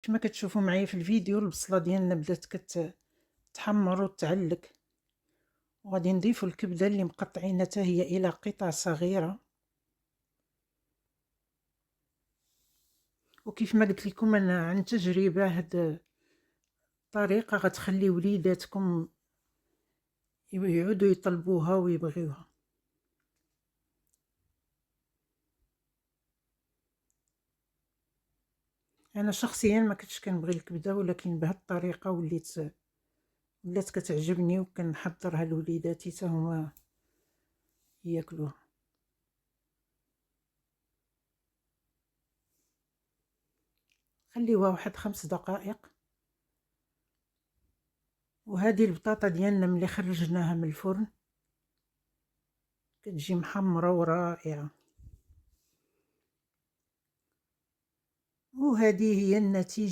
كما كتشوفوا معايا في الفيديو البصله ديالنا بدات كتحمر وتعلق، وغادي نضيفوا الكبده اللي مقطعينها حتى هي الى قطع صغيره. وكيف ما قلت لكم انا عن تجربه، هاد الطريقه غتخلي وليداتكم يعودوا يطلبوها ويبغيوها. انا شخصيا ما كنتش كنبغي الكبده، ولكن بهذه الطريقه ولات كتعجبني وكنحضرها لوليداتي حتى هما ياكلوها. خليوها واحد 5 دقائق. وهذه البطاطا ديالنا ملي خرجناها من الفرن كتجي محمره ورائعه. وهذه هي النتيجه.